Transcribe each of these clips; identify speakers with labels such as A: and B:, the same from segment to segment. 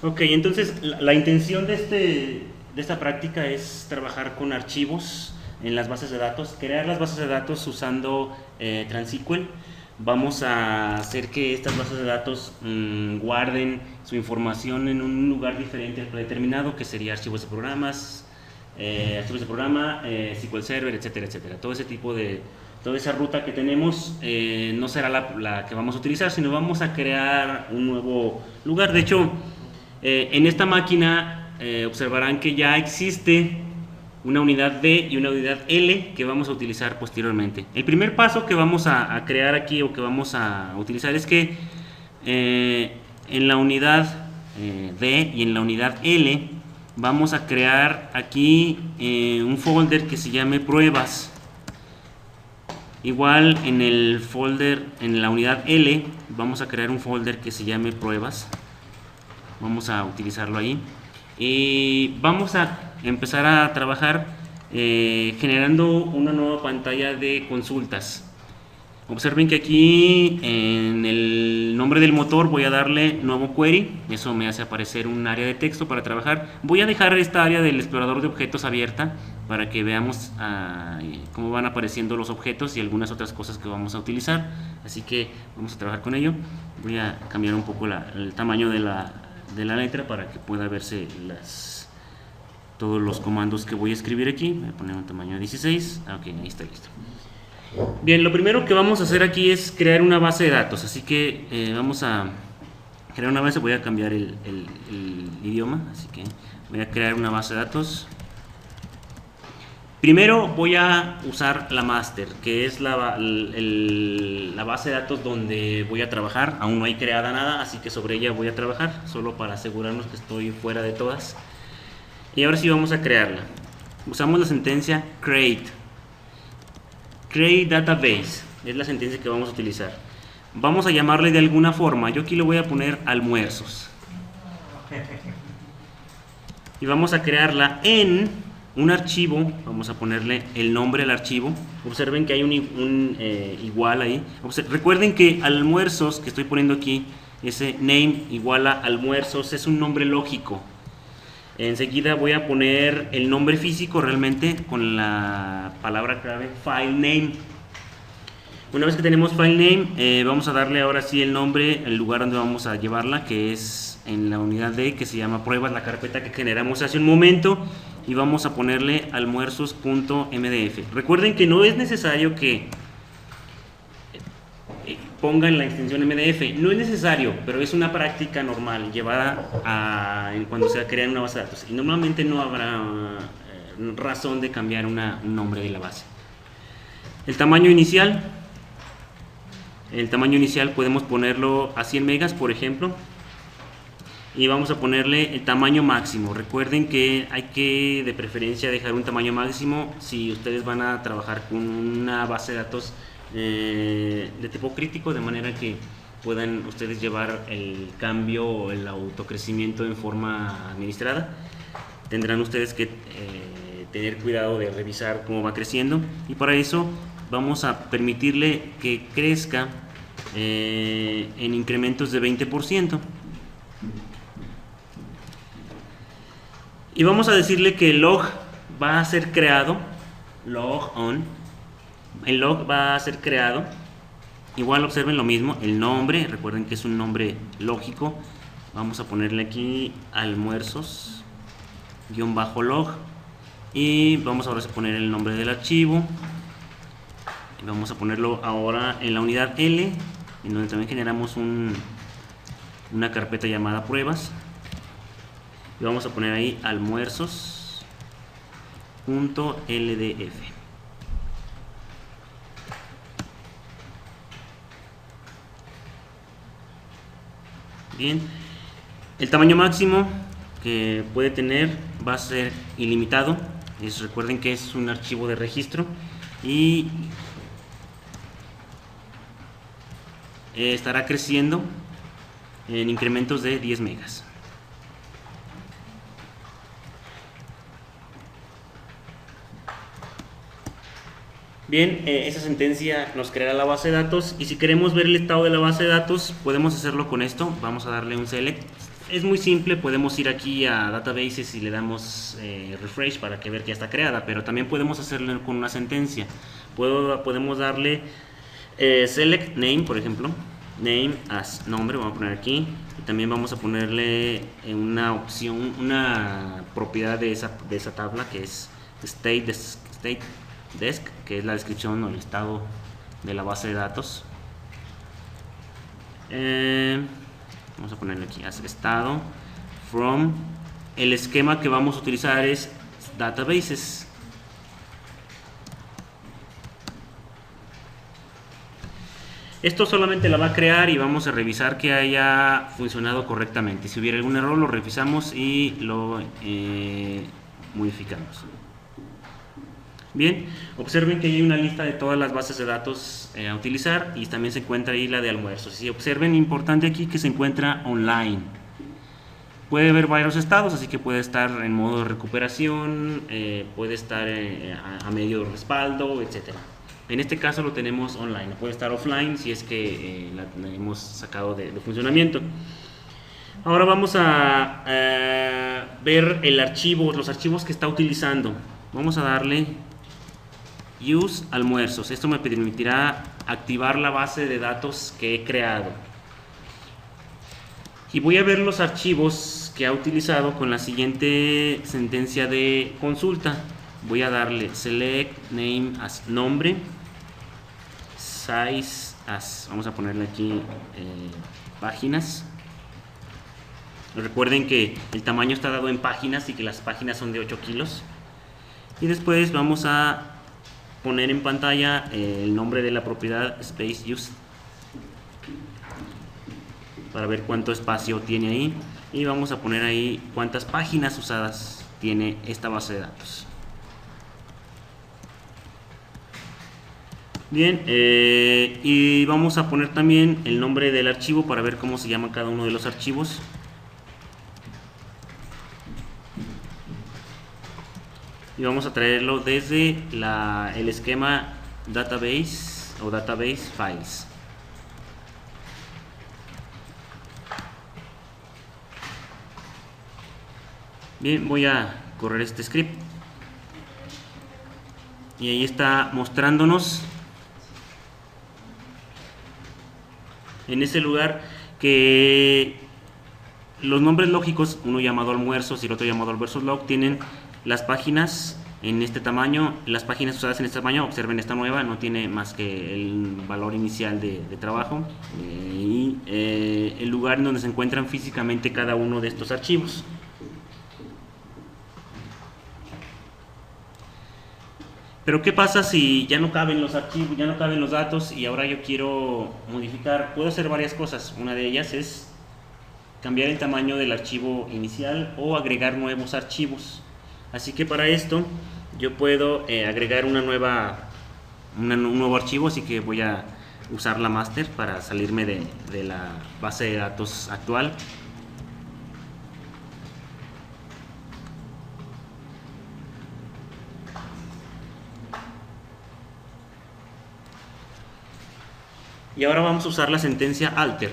A: Ok, entonces la intención de esta práctica es trabajar con archivos en las bases de datos, crear las bases de datos usando TransQL. Vamos a hacer que estas bases de datos guarden su información en un lugar diferente al predeterminado, que sería archivos de programas, SQL Server, etcétera, etcétera. Todo ese tipo de, toda esa ruta que tenemos no será la que vamos a utilizar, sino vamos a crear un nuevo lugar. De hecho, en esta máquina observarán que ya existe una unidad D y una unidad L que vamos a utilizar posteriormente. El primer paso que vamos a crear aquí o que vamos a utilizar es que en la unidad D y en la unidad L vamos a crear aquí un folder que se llame pruebas. Igual en el folder, en la unidad L, vamos a crear un folder que se llame pruebas. Vamos a utilizarlo ahí. Y vamos a empezar a trabajar generando una nueva pantalla de consultas. Observen que aquí en el nombre del motor voy a darle nuevo query. Eso me hace aparecer un área de texto para trabajar. Voy a dejar esta área del explorador de objetos abierta para que veamos cómo van apareciendo los objetos y algunas otras cosas que vamos a utilizar. Así que vamos a trabajar con ello. Voy a cambiar un poco el tamaño de la letra para que pueda verse todos los comandos que voy a escribir aquí. Voy a poner un tamaño de 16. Ok, ahí está listo. Bien, lo primero que vamos a hacer aquí es crear una base de datos, así que vamos a crear una base. Voy a cambiar el idioma, así que voy a crear una base de datos. Primero voy a usar la master, que es la base de datos donde voy a trabajar. Aún no hay creada nada, así que sobre ella voy a trabajar, solo para asegurarnos que estoy fuera de todas. Y ahora sí vamos a crearla. Usamos la sentencia create database, es la sentencia que vamos a utilizar. Vamos a llamarle de alguna forma. Yo aquí le voy a poner almuerzos. Y vamos a crearla en un archivo. Vamos a ponerle el nombre del archivo. Observen que hay un igual ahí. Recuerden que almuerzos, que estoy poniendo aquí, ese name igual a almuerzos, es un nombre lógico. Enseguida voy a poner el nombre físico realmente con la palabra clave file name. Una vez que tenemos file name, vamos a darle ahora sí el nombre, el lugar donde vamos a llevarla, que es en la unidad D, que se llama pruebas, la carpeta que generamos hace un momento, y vamos a ponerle almuerzos.mdf. Recuerden que no es necesario que pongan la extensión MDF, no es necesario, pero es una práctica normal llevada cuando se crea una base de datos, y normalmente no habrá razón de cambiar un nombre de la base. El tamaño inicial podemos ponerlo a 100 megas, por ejemplo, y vamos a ponerle el tamaño máximo. Recuerden que hay que de preferencia dejar un tamaño máximo si ustedes van a trabajar con una base de datos de tipo crítico, de manera que puedan ustedes llevar el cambio o el autocrecimiento en forma administrada. Tendrán ustedes que tener cuidado de revisar cómo va creciendo, y para eso vamos a permitirle que crezca en incrementos de 20%. Y vamos a decirle que el log va a ser creado, log on. El log va a ser creado. Igual observen lo mismo, el nombre, recuerden que es un nombre lógico. Vamos a ponerle aquí almuerzos -log, y vamos ahora a poner el nombre del archivo. Y vamos a ponerlo ahora en la unidad L, en donde también generamos una carpeta llamada pruebas. Y vamos a poner ahí almuerzos.ldf. Bien, el tamaño máximo que puede tener va a ser ilimitado. Recuerden que es un archivo de registro y estará creciendo en incrementos de 10 megas. Bien, esa sentencia nos creará la base de datos, y si queremos ver el estado de la base de datos podemos hacerlo con esto. Vamos a darle un select es muy simple, podemos ir aquí a Databases y le damos refresh para que ver que ya está creada, pero también podemos hacerlo con una sentencia. Podemos darle select name, por ejemplo, name as nombre, vamos a poner aquí, y también vamos a ponerle una opción, una propiedad de esa tabla que es state desk, que es la descripción o el estado de la base de datos. Vamos a ponerle aquí estado from. El esquema que vamos a utilizar es databases. Esto solamente la va a crear y vamos a revisar que haya funcionado correctamente. Si hubiera algún error lo revisamos y lo modificamos. Bien, observen que hay una lista de todas las bases de datos a utilizar y también se encuentra ahí la de almuerzos. Si observen, importante aquí que se encuentra online. Puede haber varios estados, así que puede estar en modo de recuperación, puede estar a medio respaldo, etcétera. En este caso lo tenemos online, puede estar offline si es que la hemos sacado de funcionamiento. Ahora vamos a ver los archivos que está utilizando. Vamos a darle use almuerzos. Esto me permitirá activar la base de datos que he creado. Y voy a ver los archivos que ha utilizado con la siguiente sentencia de consulta. Voy a darle select name as nombre, size as, vamos a ponerle aquí páginas. Recuerden que el tamaño está dado en páginas y que las páginas son de 8 kilos. Y después vamos a poner en pantalla el nombre de la propiedad space used para ver cuánto espacio tiene ahí, y vamos a poner ahí cuántas páginas usadas tiene esta base de datos. Bien, y vamos a poner también el nombre del archivo para ver cómo se llama cada uno de los archivos. Y vamos a traerlo desde el esquema database o database files. Bien, voy a correr este script y ahí está mostrándonos en ese lugar que los nombres lógicos, uno llamado almuerzos y el otro llamado almuerzos log, tienen las páginas en este tamaño. Las páginas usadas en este tamaño, observen esta nueva, no tiene más que el valor inicial de trabajo y el lugar en donde se encuentran físicamente cada uno de estos archivos. Pero ¿qué pasa si ya no caben los archivos, ya no caben los datos y ahora yo quiero modificar? Puedo hacer varias cosas. Una de ellas es cambiar el tamaño del archivo inicial o agregar nuevos archivos. Así que para esto yo puedo agregar un nuevo archivo, así que voy a usar la master para salirme de la base de datos actual. Y ahora vamos a usar la sentencia alter.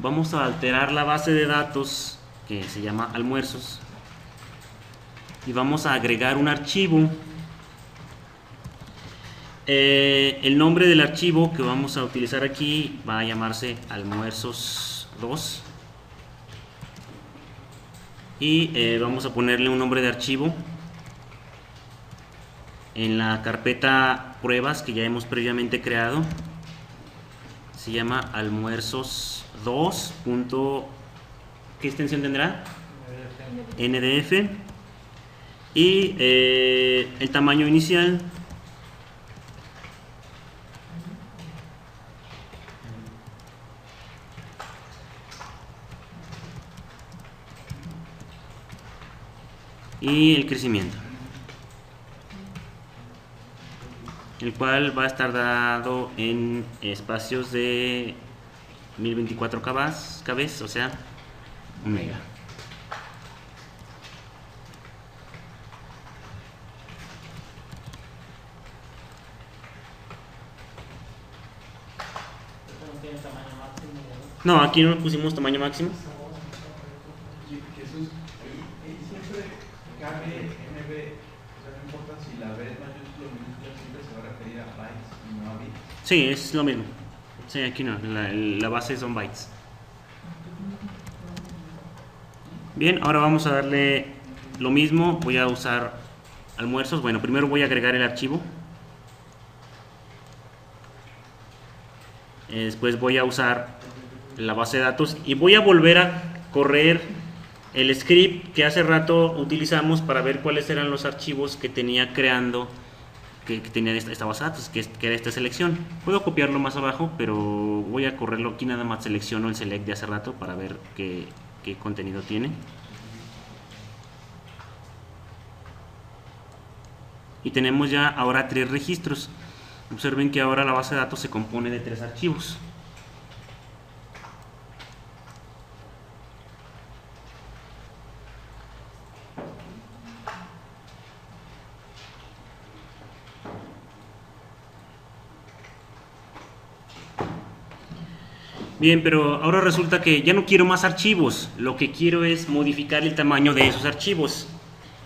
A: Vamos a alterar la base de datos que se llama almuerzos y vamos a agregar un archivo. El nombre del archivo que vamos a utilizar aquí va a llamarse almuerzos2 y vamos a ponerle un nombre de archivo en la carpeta pruebas que ya hemos previamente creado. Se llama almuerzos2. ¿Qué extensión tendrá? NDF. Y el tamaño inicial y el crecimiento, el cual va a estar dado en espacios de 1024 kb, o sea, 1 mega.
B: No tiene tamaño máximo.
A: No, aquí no pusimos tamaño máximo.
B: Jesús, siempre cabe MB, o sea, no importa si la B es mayúscula o minúscula, siempre se va a referir a bytes y no a bits.
A: Sí, es lo mismo. Sí, aquí no, la base son bytes. Bien, ahora vamos a darle lo mismo. Voy a usar almuerzos. Bueno, primero voy a agregar el archivo. Después voy a usar la base de datos y voy a volver a correr el script que hace rato utilizamos para ver cuáles eran los archivos que tenía creando, que tenía esta base de datos, que era esta selección. Puedo copiarlo más abajo, pero voy a correrlo aquí. Nada más selecciono el select de hace rato para ver qué contenido tiene. Y tenemos ya ahora 3 registros. Observen que ahora la base de datos se compone de 3 archivos. Bien, pero ahora resulta que ya no quiero más archivos. Lo que quiero es modificar el tamaño de esos archivos.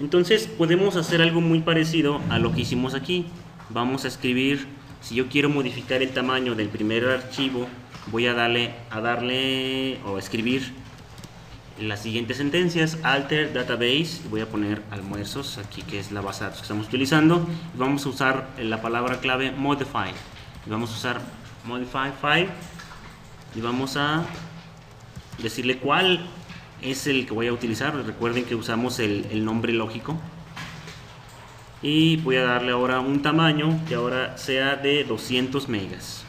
A: Entonces podemos hacer algo muy parecido a lo que hicimos aquí. Vamos a escribir, si yo quiero modificar el tamaño del primer archivo, voy a darle o escribir las siguientes sentencias: alter database, voy a poner almuerzos aquí, que es la base de datos que estamos utilizando. Vamos a usar la palabra clave modify. Vamos a usar modify file y vamos a decirle cuál es el que voy a utilizar. Recuerden que usamos el nombre lógico. Y voy a darle ahora un tamaño que ahora sea de 200 megas.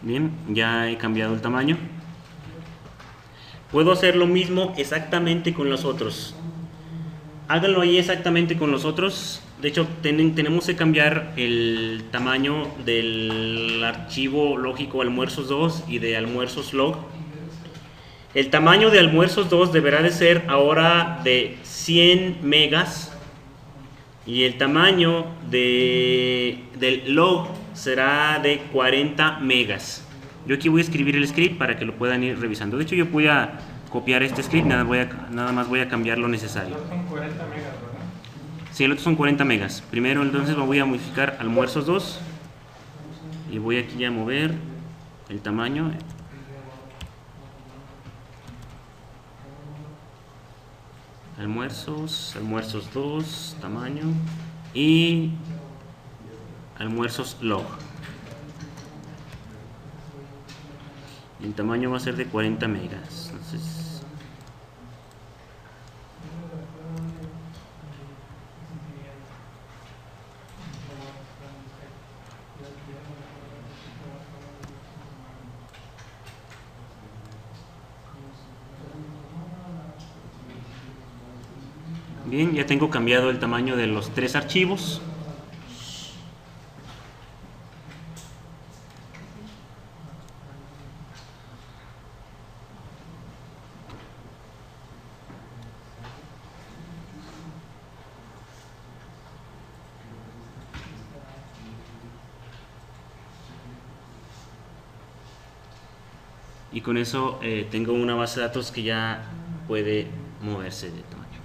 A: Bien, ya he cambiado el tamaño. Puedo hacer lo mismo exactamente con los otros. Háganlo ahí exactamente con los otros. De hecho, tenemos que cambiar el tamaño del archivo lógico almuerzos 2 y de almuerzos log. El tamaño de almuerzos 2 deberá de ser ahora de 100 megas. Y el tamaño del log será de 40 megas. Yo aquí voy a escribir el script para que lo puedan ir revisando. De hecho, yo voy a copiar este script, nada más voy a cambiar lo necesario.
B: Son 40 megas, ¿verdad?
A: Sí, el otro son 40 megas. Primero entonces voy a modificar almuerzos 2 y voy aquí a mover el tamaño. Almuerzos 2, tamaño, y almuerzos log. El tamaño va a ser de 40 megas. Entonces, bien, ya tengo cambiado el tamaño de los 3 archivos. Y con eso tengo una base de datos que ya puede moverse de tamaño.